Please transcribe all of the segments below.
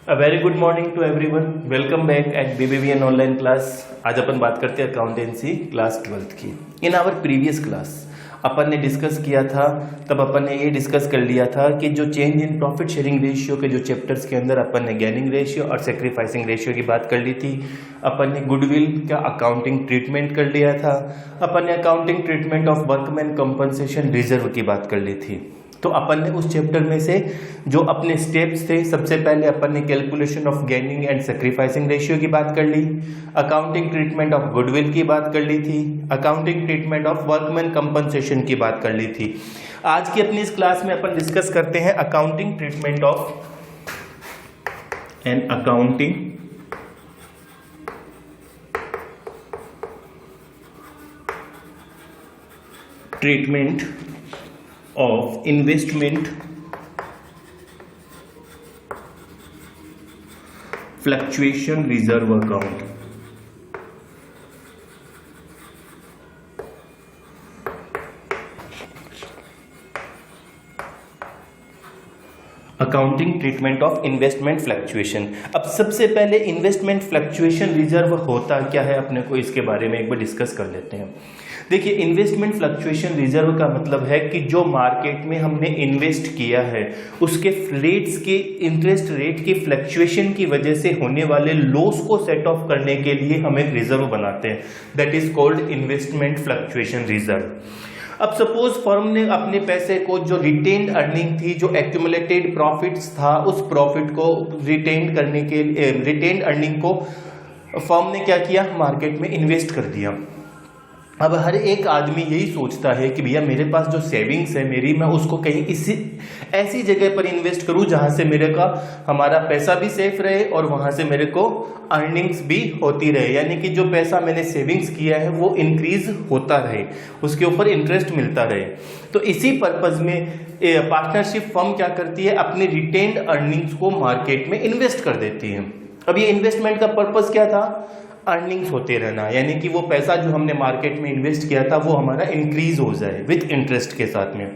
Very good morning to everyone. Welcome back at BBVN online class. आज अपन बात करते हैं अकाउंटेंसी क्लास 12th की। इन आवर प्रीवियस क्लास अपन ने डिस्कस किया था, तब अपन ने ये डिस्कस कर लिया था कि जो change in profit sharing ratio के जो चैप्टर्स के अंदर अपन ने गेनिंग रेशियो और सेक्रीफाइसिंग रेशियो की बात कर ली थी। अपन ने गुडविल का अकाउंटिंग ट्रीटमेंट कर लिया था। अपन ने accounting treatment of workman compensation reserve की बात कर ली थी। तो अपन ने उस चैप्टर में से जो अपने स्टेप्स थे, सबसे पहले अपन ने calculation of gaining and sacrificing ratio की बात कर ली, अकाउंटिंग ट्रीटमेंट ऑफ गुडविल की बात कर ली थी, accounting treatment of workman compensation की बात कर ली थी। आज की अपनी इस क्लास में अपन डिस्कस करते हैं accounting treatment of and accounting treatment of investment fluctuation reserve account। Accounting treatment of investment fluctuation. अब सबसे पहले इन्वेस्टमेंट फ्लक्चुएशन रिजर्व होता क्या है, अपने को इसके बारे में एक बार डिस्कस कर लेते हैं। देखिए, इन्वेस्टमेंट फ्लक्चुएशन रिजर्व का मतलब है कि जो मार्केट में हमने इन्वेस्ट किया है उसके रेट्स के इंटरेस्ट रेट की फ्लक्चुएशन की वजह से होने वाले लॉस को सेट ऑफ करने के लिए हम एक रिजर्व बनाते हैं, that is called investment fluctuation reserve. अब सपोज फर्म ने अपने पैसे को, जो रिटेन्ड अर्निंग थी, जो एक्यूमुलेटेड प्रॉफिट्स था, उस प्रॉफिट को रिटेन्ड करने के लिए रिटेन्ड अर्निंग को फर्म ने क्या किया, मार्केट में इन्वेस्ट कर दिया। अब हर एक आदमी यही सोचता है कि भैया मेरे पास जो सेविंग्स है मेरी, मैं उसको कहीं इसी ऐसी जगह पर इन्वेस्ट करूं जहां से मेरे का हमारा पैसा भी सेफ रहे और वहां से मेरे को अर्निंग्स भी होती रहे, यानी कि जो पैसा मैंने सेविंग्स किया है वो इंक्रीज होता रहे, उसके ऊपर इंटरेस्ट मिलता रहे। तो इसी पर्पज में पार्टनरशिप फर्म क्या करती है, अपने रिटेन्ड अर्निंग्स को मार्केट में इन्वेस्ट कर देती है। अब ये इन्वेस्टमेंट का पर्पज क्या था, अर्निंग्स होते रहना, यानी कि वो पैसा जो हमने मार्केट में इन्वेस्ट किया था वो हमारा इंक्रीज हो जाए विद इंटरेस्ट के साथ में।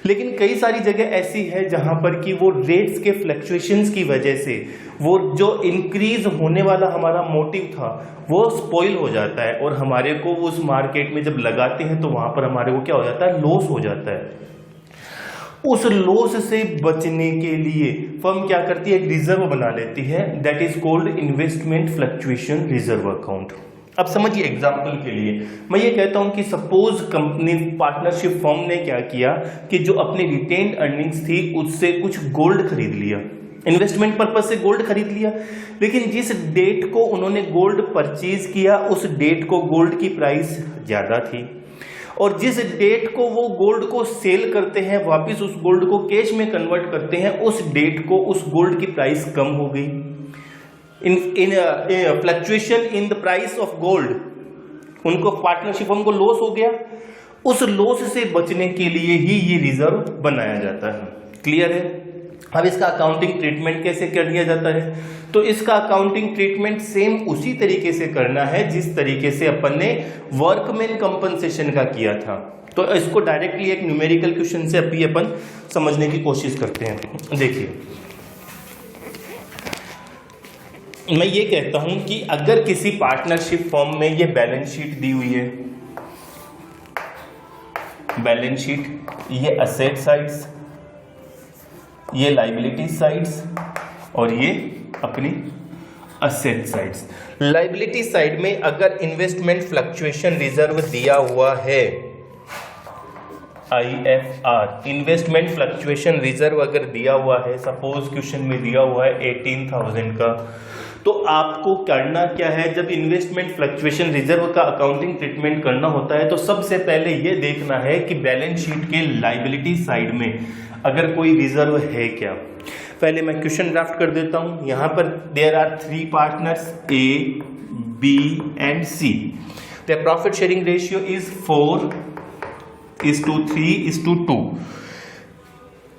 लेकिन कई सारी जगह ऐसी है जहां पर कि वो रेट्स के फ्लक्चुएशंस की वजह से वो जो इंक्रीज होने वाला हमारा मोटिव था वो स्पॉइल हो जाता है और हमारे को उस मार्केट में जब लगाते हैं तो वहां पर हमारे को क्या हो जाता है, लॉस हो जाता है। उस लॉस से बचने के लिए फर्म क्या करती है, एक रिजर्व बना लेती है, that is called investment fluctuation reserve account. अब समझिए, एग्जांपल के लिए मैं ये कहता हूं कि सपोज कंपनी पार्टनरशिप फर्म ने क्या किया कि जो अपनी रिटेन्ड अर्निंग्स थी उससे कुछ गोल्ड खरीद लिया, इन्वेस्टमेंट पर्पज से गोल्ड खरीद लिया। लेकिन जिस डेट को उन्होंने गोल्ड परचेज किया उस डेट को गोल्ड की प्राइस ज्यादा थी, और जिस डेट को वो गोल्ड को सेल करते हैं, वापस उस गोल्ड को कैश में कन्वर्ट करते हैं, उस डेट को उस गोल्ड की प्राइस कम हो गई। इन fluctuation in the price of gold उनको पार्टनरशिप फर्म को लॉस हो गया। उस लॉस से बचने के लिए ही ये रिजर्व बनाया जाता है। क्लियर है? अब इसका अकाउंटिंग ट्रीटमेंट कैसे कर लिया जाता है, तो इसका अकाउंटिंग ट्रीटमेंट सेम उसी तरीके से करना है जिस तरीके से अपन ने वर्कमैन कंपनसेशन का किया था। तो इसको डायरेक्टली एक न्यूमेरिकल क्वेश्चन से अभी अपन समझने की कोशिश करते हैं। देखिए, मैं ये कहता हूं कि अगर किसी पार्टनरशिप फर्म में ये बैलेंस शीट दी हुई है, बैलेंस शीट, ये असेट साइड्स, ये लाइबिलिटी साइड्स और ये अपनी असेट साइड्स। लाइबिलिटी साइड में अगर इन्वेस्टमेंट फ्लक्चुएशन रिजर्व दिया हुआ है, IFR इन्वेस्टमेंट फ्लक्चुएशन रिजर्व अगर दिया हुआ है, सपोज क्वेश्चन में दिया हुआ है 18,000 का, तो आपको करना क्या है, जब इन्वेस्टमेंट फ्लक्चुएशन रिजर्व का अकाउंटिंग ट्रीटमेंट करना होता है तो सबसे पहले यह देखना है कि बैलेंस शीट के लाइबिलिटी साइड में अगर कोई रिजर्व है क्या। पहले मैं क्वेश्चन ड्राफ्ट कर देता हूं। यहां पर there are 3 partners A, B and C। The profit sharing ratio is 4:3:2।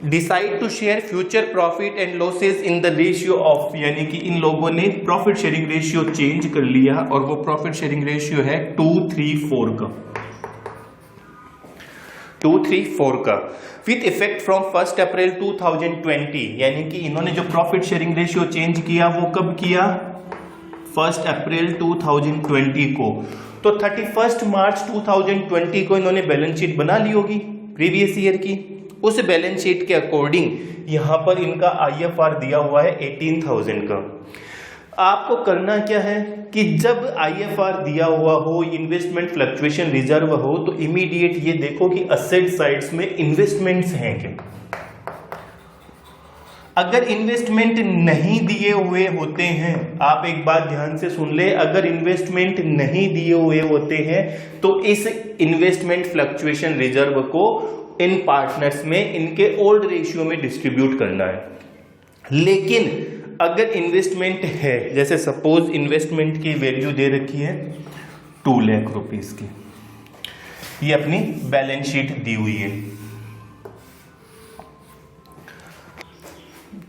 Decide to share future profit and losses in the ratio of, यानी कि इन लोगों ने प्रॉफिट शेयरिंग रेशियो चेंज कर लिया और वो प्रॉफिट शेयरिंग रेशियो है 2:3:4 का। 234 का विथ इफेक्ट फ्रॉम 1 अप्रैल 2020, यानी कि इन्होंने जो प्रॉफिट शेयरिंग रेशियो चेंज किया वो कब किया? 1 अप्रैल 2020 को। तो 31 मार्च 2020 को इन्होंने बैलेंस शीट बना ली होगी प्रीवियस ईयर की। उस बैलेंस शीट के अकॉर्डिंग यहां पर इनका IFR दिया हुआ है 18,000 का। आपको करना क्या है कि जब IFR दिया हुआ हो, इन्वेस्टमेंट फ्लक्चुएशन रिजर्व हो, तो इमीडिएट ये देखो कि असेट साइड्स में इन्वेस्टमेंट्स हैं क्या। अगर इन्वेस्टमेंट नहीं दिए हुए होते हैं, आप एक बात ध्यान से सुन ले, अगर इन्वेस्टमेंट नहीं दिए हुए होते हैं तो इस इन्वेस्टमेंट फ्लक्चुएशन रिजर्व को इन पार्टनर्स में इनके ओल्ड रेशियो में डिस्ट्रीब्यूट करना है। लेकिन अगर इन्वेस्टमेंट है, जैसे सपोज इन्वेस्टमेंट की वैल्यू दे रखी है 2 लाख रुपीस की, ये अपनी बैलेंस शीट दी हुई है,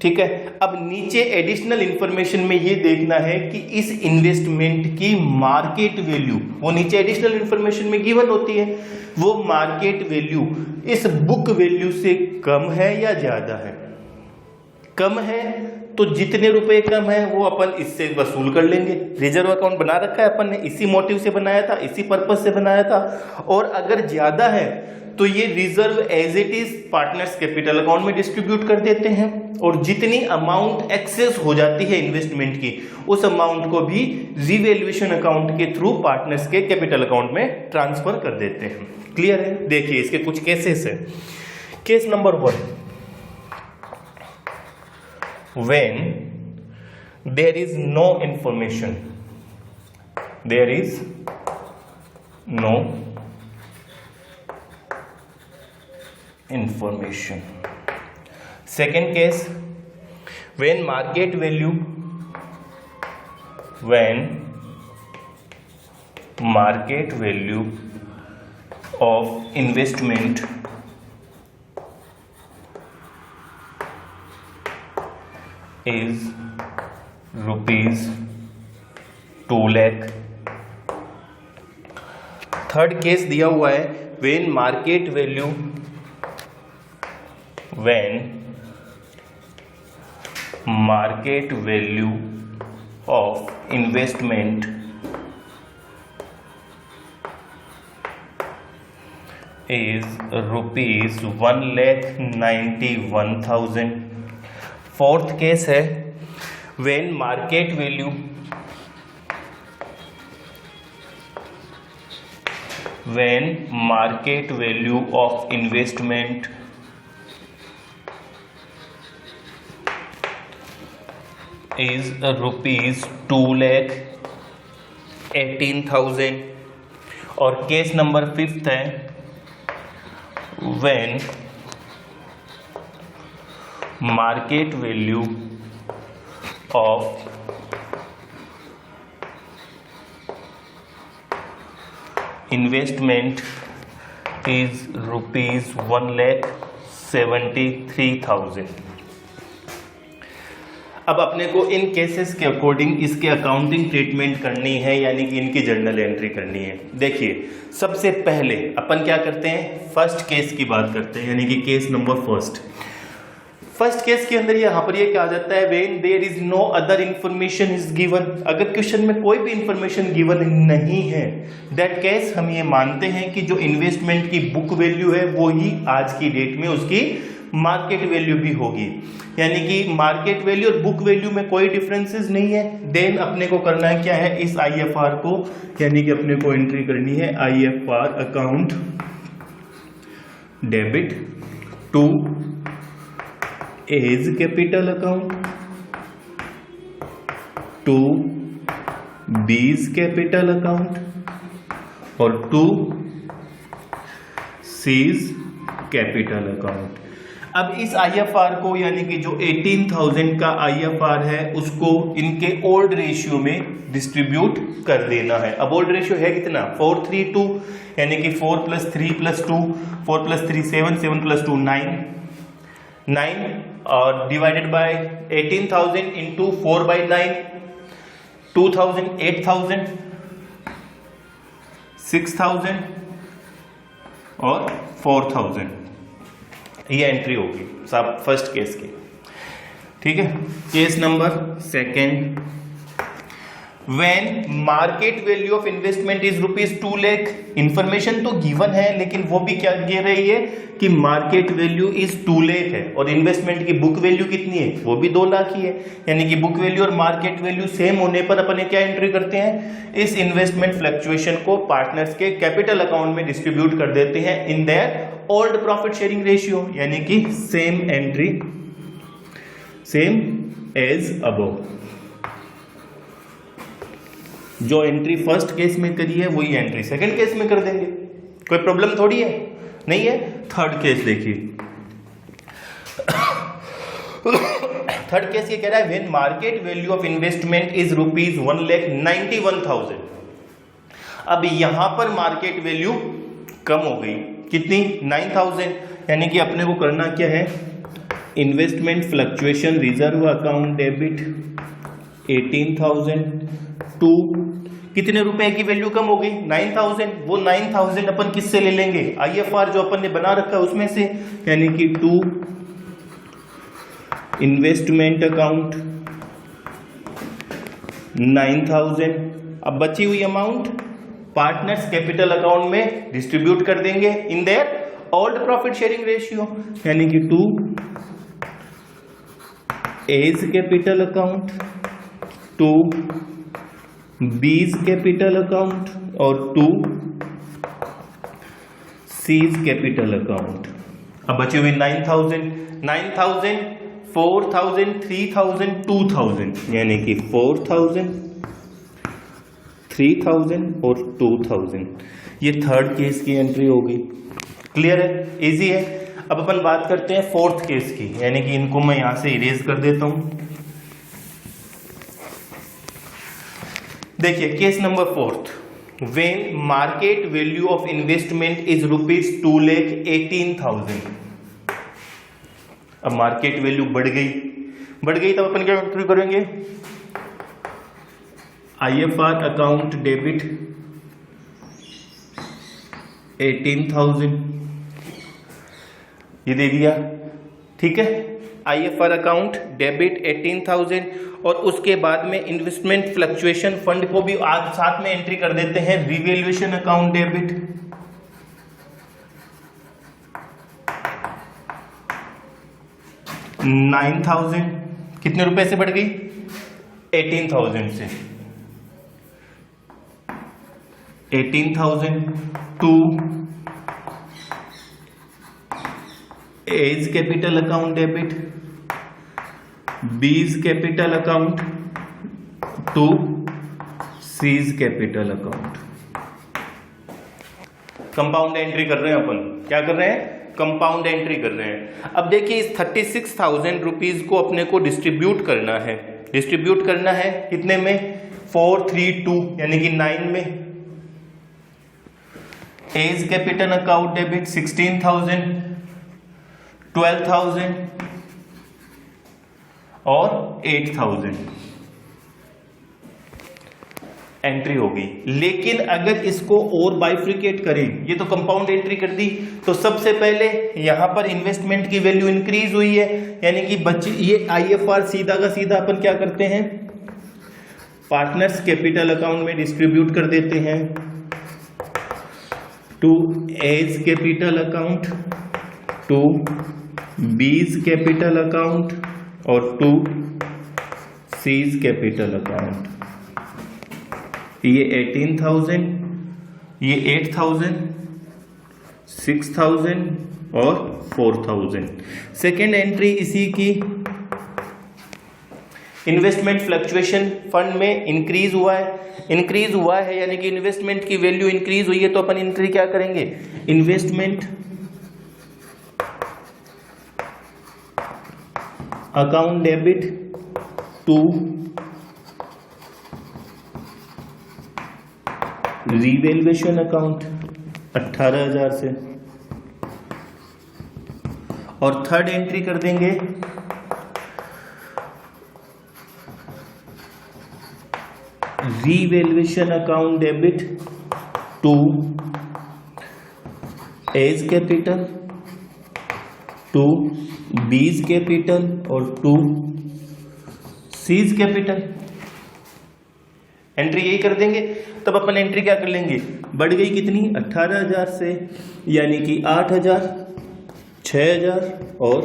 ठीक है। अब नीचे एडिशनल इंफॉर्मेशन में ये देखना है कि इस इन्वेस्टमेंट की मार्केट वैल्यू, वो नीचे एडिशनल इंफॉर्मेशन में गिवन होती है, वो मार्केट वैल्यू इस बुक वैल्यू से कम है या ज्यादा है। कम है तो जितने रुपए कम है वो अपन इससे वसूल कर लेंगे। रिजर्व अकाउंट बना रखा है अपन ने, इसी मोटिव से बनाया था, इसी पर्पस से बनाया था। और अगर ज्यादा है तो ये reserve as it is partners capital account में डिस्ट्रीब्यूट कर देते हैं, और जितनी अमाउंट एक्सेस हो जाती है इन्वेस्टमेंट की, उस अमाउंट को भी रिवैल्यूएशन अकाउंट के थ्रू पार्टनर्स के कैपिटल अकाउंट में ट्रांसफर कर देते हैं। क्लियर है? देखिए इसके कुछ केसेस है। Case number 1, when there is no information, there is no information. Second case, when market value of investment is rupees 2 lakh. Third case दिया हुआ है when market value of investment is rupees 1,91,000. Fourth case है when market value of investment is rupees 2,18,000. और case number 5 है when market value of investment is rupees 1,73,000. अब अपने को इन cases के अकॉर्डिंग इसके अकाउंटिंग ट्रीटमेंट करनी है, यानी कि इनकी जर्नल एंट्री करनी है। देखिए सबसे पहले अपन क्या करते हैं, फर्स्ट केस की बात करते हैं, यानी कि केस नंबर फर्स्ट केस के अंदर यहाँ पर ये क्या आ जाता है, when there is no other information is given, अगर क्वेश्चन में कोई भी इंफॉर्मेशन गिवन नहीं है, दैट केस हम ये मानते हैं कि जो इन्वेस्टमेंट की बुक वैल्यू है वो ही आज की डेट में उसकी मार्केट वैल्यू भी होगी, यानी कि मार्केट वैल्यू और बुक वैल्यू में कोई डिफरेंसेस नहीं है। देन अपने को करना है क्या है, इस IFR को, यानी कि अपने को एंट्री करनी है IFR account debit to A's capital account to B's capital account और टू सीज कैपिटल अकाउंट। अब इस IFR को, यानी कि जो 18,000 का IFR है, उसको इनके ओल्ड रेशियो में डिस्ट्रीब्यूट कर देना है। अब ओल्ड रेशियो है कितना, 4:3:2, यानी कि 4 + 3 + 2, 4 + 3 7, 7 + 2 9 और डिवाइडेड बाय 18,000 इंटू 4/9, 2,000, 8,000, 6,000, और 4000, ये एंट्री होगी साहब फर्स्ट केस की। ठीक है, case number second, when market value of investment is ₹2 lakh. Information तो गिवन है, लेकिन वो भी क्या कह रही है कि मार्केट वैल्यू इज 2 लाख है और इन्वेस्टमेंट की बुक वैल्यू कितनी है, वो भी 2 लाख ही है। यानी कि बुक वैल्यू और मार्केट वैल्यू सेम होने पर अपन क्या एंट्री करते हैं, इस इन्वेस्टमेंट फ्लक्चुएशन को पार्टनर्स के कैपिटल अकाउंट में डिस्ट्रीब्यूट कर देते हैं in their old profit sharing ratio, यानी कि same entry, same as above. जो एंट्री फर्स्ट केस में करी है वही एंट्री सेकंड केस में कर देंगे, कोई प्रॉब्लम थोड़ी है, नहीं है। थर्ड केस देखिए, थर्ड केस ये कह रहा है when market value of investment is ₹1,91,000। अब यहां पर मार्केट वैल्यू कम हो गई, कितनी, 9000, यानी कि अपने को करना क्या है, investment fluctuation reserve account debit 18,000 to कितने रुपए की वैल्यू कम हो गई, 9000। वो 9000 अपन किससे ले लेंगे, IFR जो अपन ने बना रखा है उसमें से, यानी कि टू इन्वेस्टमेंट अकाउंट 9000। अब बची हुई अमाउंट पार्टनर्स कैपिटल अकाउंट में डिस्ट्रीब्यूट कर देंगे in their old profit sharing ratio, यानी कि to A's capital account, to B's capital account और टू सीज कैपिटल अकाउंट। अब बची हुई 9000, 4000, 3000, 2000, यानी कि 4000, 3000 और 2000। ये थर्ड केस की एंट्री होगी। क्लियर है, इजी है। अब अपन बात करते हैं फोर्थ केस की, यानी कि इनको मैं यहां से इरेज कर देता हूं। देखिए case number fourth, when market value of investment is ₹2,18,000। अब मार्केट वैल्यू बढ़ गई तब अपन क्या एंट्री करेंगे, IFR अकाउंट डेबिट 18,000, ये दे दिया। ठीक है, IFR अकाउंट डेबिट 18,000 और उसके बाद में इन्वेस्टमेंट फ्लक्चुएशन फंड को भी आज साथ में एंट्री कर देते हैं, रिवैल्यूएशन अकाउंट डेबिट 9,000। कितने रुपए से बढ़ गई, 18,000 से, 18,000 to A's capital account debit, B's capital account to C's capital account. Compound entry कर रहे हैं अपन, क्या कर रहे हैं, कंपाउंड एंट्री कर रहे हैं। अब देखिए इस 36,000 रुपीज को अपने को डिस्ट्रीब्यूट करना है, डिस्ट्रीब्यूट करना है कितने में, 432 यानी कि 9 में। एज कैपिटल अकाउंट डेबिट 16,000, 12,000 और 8,000 एंट्री होगी। लेकिन अगर इसको और बाइफ्रिकेट करें, ये तो कंपाउंड एंट्री कर दी, तो सबसे पहले यहां पर इन्वेस्टमेंट की वैल्यू इंक्रीज हुई है, यानी कि बच्चे ये IFR सीधा का सीधा अपन क्या करते हैं, पार्टनर्स कैपिटल अकाउंट में डिस्ट्रीब्यूट कर देते हैं, to A's capital account, to B's capital account और टू सीज कैपिटल अकाउंट। ये 18,000, ये 8,000, 6,000 और 4,000। सेकेंड एंट्री इसी की, इन्वेस्टमेंट फ्लक्चुएशन फंड में इंक्रीज हुआ है, यानी कि इन्वेस्टमेंट की वैल्यू इंक्रीज हुई है, तो अपन एंट्री क्या करेंगे, investment account debit to revaluation account 18,000 से, और थर्ड एंट्री कर देंगे revaluation account debit to A's capital, to B's capital और टू सीज कैपिटल। एंट्री यही कर देंगे। तब अपन एंट्री क्या कर लेंगे, बढ़ गई कितनी 18,000 से, यानी कि 8,000, 6,000 और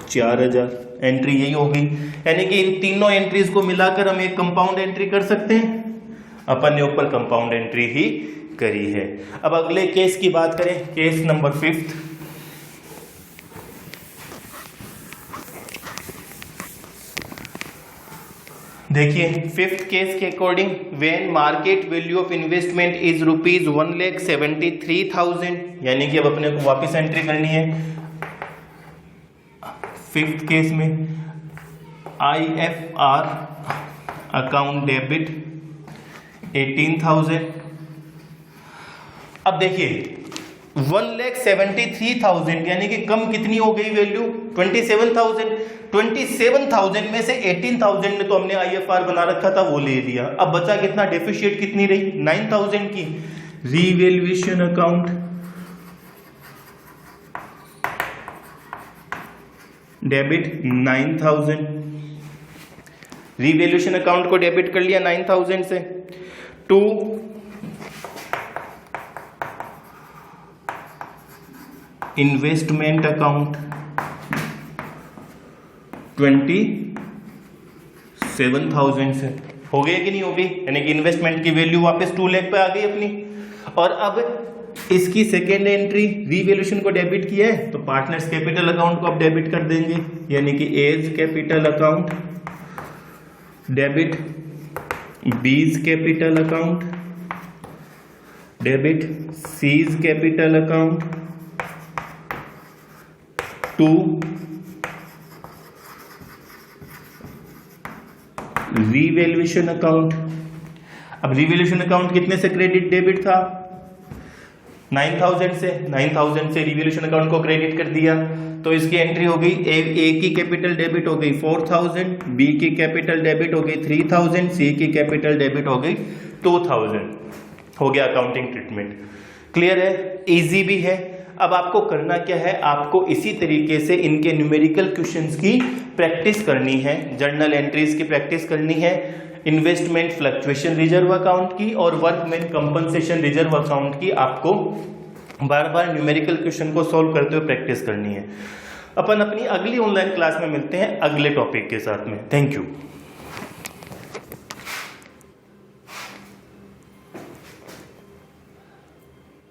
4,000। एंट्री यही हो गई। यानी कि इन तीनों एंट्रीज को मिलाकर हम एक कंपाउंड एंट्री कर सकते हैं। अपन ने ऊपर कंपाउंड एंट्री ही करी है। अब अगले केस की बात करें, केस नंबर 5। देखिए 5th केस के according, when market value of investment is ₹1,73,000, यानी कि अब अपने को वापस एंट्री करनी है 5th केस में। IFR account debit 18,000। अब देखिए 1,73,000 यानी कि कम कितनी हो गई वैल्यू, 27,000। 27,000 में से 18,000 में तो हमने IFR बना रखा था, वो ले लिया। अब बचा कितना, डेफिशिएट कितनी रही 9,000 की। Revaluation account debit 9,000। Revaluation account को डेबिट कर लिया 9,000 से। टू इन्वेस्टमेंट अकाउंट 27,000 से। हो गई कि नहीं हो गई, यानी कि इन्वेस्टमेंट की वैल्यू वापस 2 लाख पे आ गई अपनी। और अब इसकी सेकेंड एंट्री, रीवैल्यूएशन को डेबिट किया है तो पार्टनर्स कैपिटल अकाउंट को अब डेबिट कर देंगे, यानी कि A's capital account debit, B's capital account debit, C's capital account, to revaluation account. अब रीवैल्यूएशन अकाउंट कितने से क्रेडिट डेबिट था, 9,000 से। 9,000 से रीवैल्यूएशन अकाउंट को क्रेडिट कर दिया तो इसकी एंट्री हो गई, ए की कैपिटल डेबिट हो गई 4,000, बी की कैपिटल डेबिट हो गई 3,000, सी की कैपिटल डेबिट हो गई 2,000। हो गया अकाउंटिंग ट्रीटमेंट। क्लियर है, इजी भी है। अब आपको करना क्या है, आपको इसी तरीके से इनके न्यूमेरिकल क्वेश्चंस की प्रैक्टिस करनी है, जर्नल एंट्रीज की प्रैक्टिस करनी है, इन्वेस्टमेंट फ्लक्चुएशन रिजर्व अकाउंट की और वर्कमैन कंपनसेशन रिजर्व अकाउंट की। आपको बार बार न्यूमेरिकल क्वेश्चन को सॉल्व करते हुए प्रैक्टिस करनी है। अपन अपनी अगली ऑनलाइन क्लास में मिलते हैं अगले टॉपिक के साथ में। Thank you.